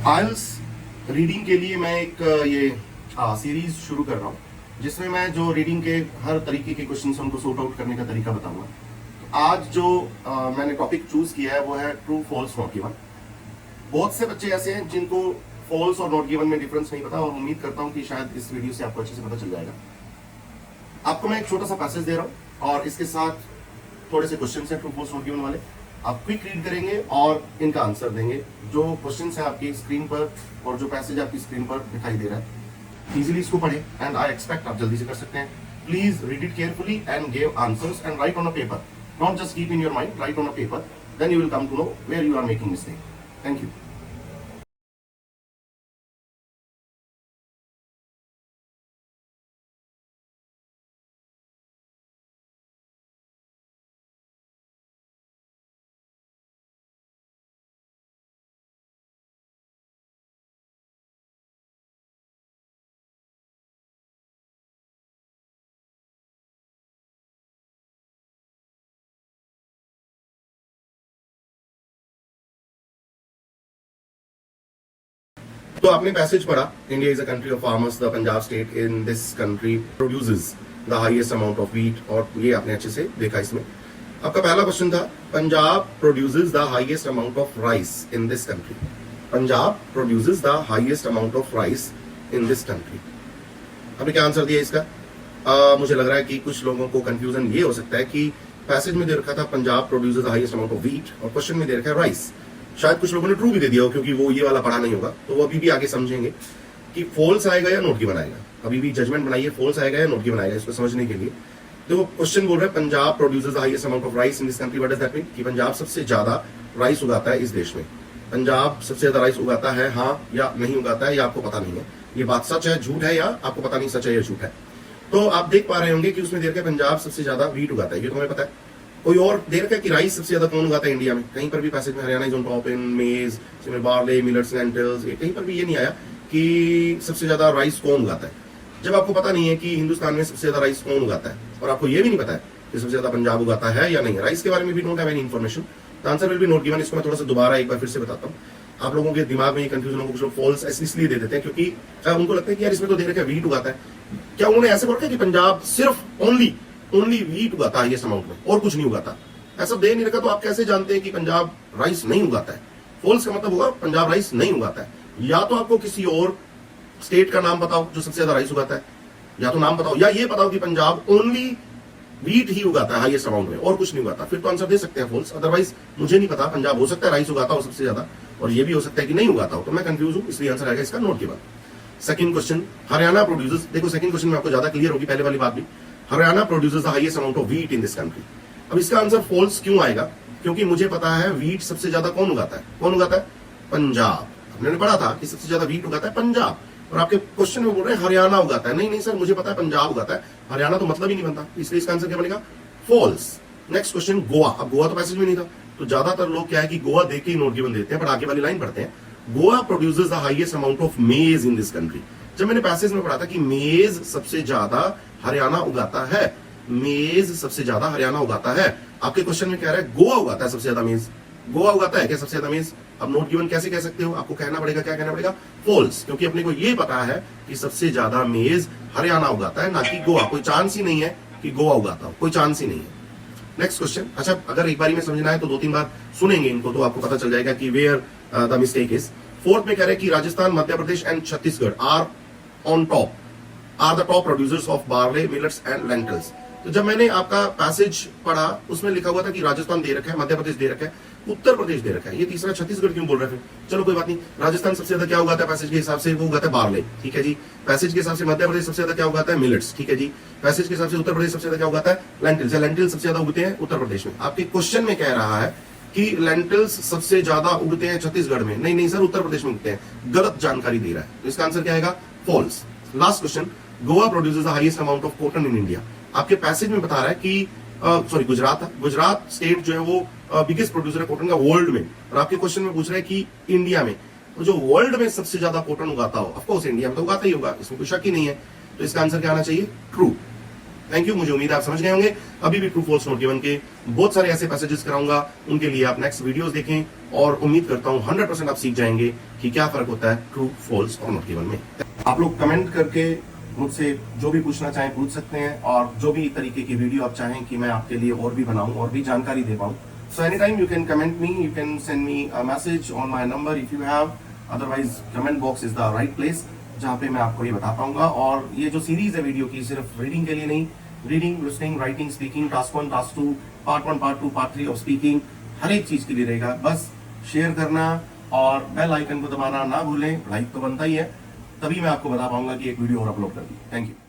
आइल्स reading के लिए मैं एक ये सीरीज शुरू कर रहा हूँ जिसमें मैं जो रीडिंग के हर तरीके के क्वेश्चन उनको सॉर्ट आउट करने का तरीका बताऊंगा। तो आज जो मैंने टॉपिक चूज किया है वो है ट्रू फॉल्स नॉट गिवन। बहुत से बच्चे ऐसे हैं जिनको फॉल्स और नॉट गिवन में डिफरेंस नहीं पता, और उम्मीद करता हूँ कि शायद इस वीडियो से आपको अच्छे से पता चल जाएगा। आपको मैं एक छोटा सा पैसेज दे रहा हूँ और इसके साथ थोड़े से क्वेश्चन है ट्रू फॉल्स नॉट गिवन वाले। आप क्विक रीड करेंगे और इनका आंसर देंगे। जो क्वेश्चन है आपकी स्क्रीन पर और जो पैसेज आपकी स्क्रीन पर दिखाई दे रहा है, इजीली इसको पढ़ें एंड आई एक्सपेक्ट आप जल्दी से कर सकते हैं। Please read it carefully and give answers and write on a paper, not just keep in your mind, write on a paper, then you will come to know where you are making mistake. Thank you. तो आपने passage पढ़ा, India is a country of farmers, the Punjab state in this country produces the highest amount of wheat, और ये आपने अच्छे से देखा। इसमें आपका पहला क्वेश्चन था Punjab produces the highest amount of rice in this country. Punjab produces the highest amount of rice in this country. आपने क्या आंसर दिया इसका? मुझे लग रहा है कि कुछ लोगों को कंफ्यूजन ये हो सकता है कि पैसेज में दे रखा था Punjab produces the highest amount of wheat और क्वेश्चन में दे रखा है राइस। शायद कुछ लोगों ने ट्रू भी दे दिया हो क्योंकि वो ये वाला पढ़ा नहीं होगा, तो वो अभी भी आगे समझेंगे कि फॉल्स आएगा या नोट गिवन आएगा। अभी भी जजमेंट बनाइए, फॉल्स आएगा या नोट गिवन आएगा, इसको समझने के लिए। देखो क्वेश्चन बोल रहा है Punjab produces the highest amount of rice in this country. What does that mean? कि पंजाब सबसे ज्यादा राइस उगाता है इस देश में। पंजाब सबसे ज्यादा राइस उगाता है, हाँ या नहीं उगाता है, या आपको पता नहीं है। ये बात सच है, झूठ है, या आपको पता नहीं सच है या झूठ है। तो आप देख पा रहे होंगे कि उसमें देर के पंजाब सबसे ज्यादा व्हीट उगाता है, ये तो हमें पता है। कोई और देर का कि राइस सबसे ज्यादा कौन उगाता है इंडिया में? कहीं पर भी पैसेज में Haryana is on top in मेज, बार्ले, मिलेट्स, लेंटिल्स, कहीं पर भी ये नहीं आया कि सबसे ज्यादा राइस कौन उगाता है। जब आपको पता नहीं है कि हिंदुस्तान में सबसे ज्यादा राइस कौन उगाता है, और आपको ये भी नहीं पता है कि सबसे ज्यादा पंजाब उगाता है या नहीं, राइस के बारे में भी don't have any information, the answer will be not given. इसको मैं थोड़ा सा दोबारा एक बार फिर से बताता हूँ। आप लोगों के दिमाग में ये कंफ्यूजन होगा, कुछ लोग फॉल्स इसलिए दे देते हैं क्योंकि उनको लगता है कि यार इसमें तो दे रखा है व्हीट उगाता है। क्या उन्होंने ऐसे बोला कि पंजाब सिर्फ ओनली व्हीट उगाता है ये अमाउंट में और कुछ नहीं उगाता? ऐसा दे नहीं रखा, तो आप कैसे जानते हैं कि पंजाब राइस नहीं उगाता है? फॉल्स का मतलब होगा पंजाब राइस नहीं उगाता है। या तो आपको किसी और स्टेट का नाम बताओ जो सबसे ज्यादा राइस उगाता है, या तो नाम बताओ, या ये बताओ कि पंजाब ओनली व्हीट ही उगाता है हाईएस्ट अमाउंट में और कुछ नहीं उगाता, फिर तो आंसर दे सकते हैं फॉल्स। अदरवाइज मुझे नहीं पता, पंजाब हो सकता है राइस उगाता हो सबसे ज्यादा, और ये भी हो सकता है कि नहीं उगाता हो, तो मैं कंफ्यूज हूं, इसलिए आंसर आएगा इसका note given. Second question, Haryana produces. देखो सेकंड क्वेश्चन में आपको ज्यादा क्लियर होगी पहले वाली बात भी। Haryana produces the highest amount of wheat in this country. अब इसका आंसर फॉल्स क्यों आएगा? क्योंकि मुझे पता है व्हीट सबसे ज्यादा कौन उगाता है। कौन उगाता है? पंजाब। हमने पढ़ा था कि सबसे ज्यादा व्हीट उगाता है पंजाब, और आपके क्वेश्चन में बोल रहे हैं हरियाणा उगाता है। नहीं नहीं सर, मुझे पता है पंजाब उगाता है, हरियाणा तो मतलब ही नहीं बनता, इसलिए इसका आंसर क्या बनेगा? फॉल्स। Next question, Goa. अब गोवा तो पैसेज में नहीं था, तो ज्यादातर लोग क्या है कि गोवा देख के ही नोट गिवन देते हैं, पर आगे वाली लाइन पढ़ते हैं। Goa produces the highest amount of मेज इन दिस कंट्री। जब मैंने पैसेज में पढ़ा था कि मेज सबसे ज्यादा हरियाणा उगाता है, मेज सबसे ज्यादा हरियाणा उगाता है, आपके क्वेश्चन में कह रहा है गोवा उगाता है सबसे ज्यादा मेज। गोवा उगाता है क्या सबसे ज्यादा मेज? अब नोट गिवन कैसे कह सकते हो? आपको कहना पड़ेगा, क्या कहना पड़ेगा? फॉल्स, क्योंकि अपने को ये पता है कि सबसे ज्यादा मेज हरियाणा उगाता है, ना कि गोवा। कोई चांस ही नहीं है कि गोवा उगाता हो, कोई चांस ही नहीं है। Next question. अच्छा, अगर एक बारी में समझना है तो दो तीन बार सुनेंगे इनको, तो आपको पता चल जाएगा कि where the mistake is. Fourth में कह रहे हैं कि Rajasthan, Madhya Pradesh and Chhattisgarh are on top, are the top producers of barley, millets and lentils. तो जब मैंने आपका पैसेज पढ़ा उसमें लिखा हुआ था कि राजस्थान दे रखा है, मध्य प्रदेश दे रखा है, उत्तर प्रदेश दे रखा है, ये तीसरा छत्तीसगढ़ क्यों बोल रहे हैं? चलो कोई बात नहीं। राजस्थान सबसे ज्यादा क्या उगाता है पैसेज के हिसाब से? वो उगाता है बार्ले, ठीक है जी। पैसेज के हिसाब से मध्य प्रदेश सबसे ज्यादा क्या उगाता है? मिलेट्स, ठीक है जी। पैसेज के हिसाब से उत्तर प्रदेश सबसे ज्यादा क्या उगाता है? लेंटिल्स। लेंटिल्स सबसे ज्यादा उगते हैं उत्तर प्रदेश में। आपके क्वेश्चन में कह रहा है कि लेंटिल्स सबसे ज्यादा उगते हैं छत्तीसगढ़ में। नहीं नहीं सर, उत्तर प्रदेश में उगते हैं, गलत जानकारी दे रहा है, तो इसका आंसर क्या आएगा? False. Last question, Goa produces the highest amount of cotton in India. आपके पैसेज में बता रहा है कि गुजरात स्टेट जो है वो बिगेस्ट प्रोड्यूसर है कॉटन का वर्ल्ड में, और आपके क्वेश्चन में पूछ रहे हैं कि इंडिया में, तो जो वर्ल्ड में सबसे ज्यादा कॉटन उगाता हो, ऑफ कोर्स इंडिया में तो उगाता ही होगा, इसमें कोई शक ही नहीं है, तो इसका आंसर क्या आना चाहिए? ट्रू। थैंक यू, मुझे उम्मीद है आप समझ गए होंगे। अभी भी ट्रू फॉल्स नोट गिवन के बहुत सारे ऐसे पैसेजेस कराऊंगा, उनके लिए आप नेक्स्ट वीडियोस देखें और उम्मीद करता हूं 100% आप सीख जाएंगे कि क्या फर्क होता है ट्रू फॉल्स और नोट गिवन में। आप लोग कमेंट करके मुझसे जो भी पूछना चाहें पूछ सकते हैं, और जो भी तरीके की वीडियो आप चाहें कि मैं आपके लिए और भी बनाऊं और भी जानकारी दे पाऊं, so any time you can comment me, you can send me a message on my number if you have, otherwise comment box is the right place जहां पे मैं आपको ये बता पाऊंगा। और ये जो सीरीज है वीडियो की सिर्फ रीडिंग के लिए नहीं, reading, listening, writing, speaking, task 1, task 2, part 1, part 2, part 3 of speaking, हर एक चीज के लिए रहेगा। बस शेयर करना और बेल आइकन को दबाना ना भूलें, लाइक तो बनता ही है, तभी मैं आपको बता पाऊंगा कि एक वीडियो और अपलोड कर दी। Thank you.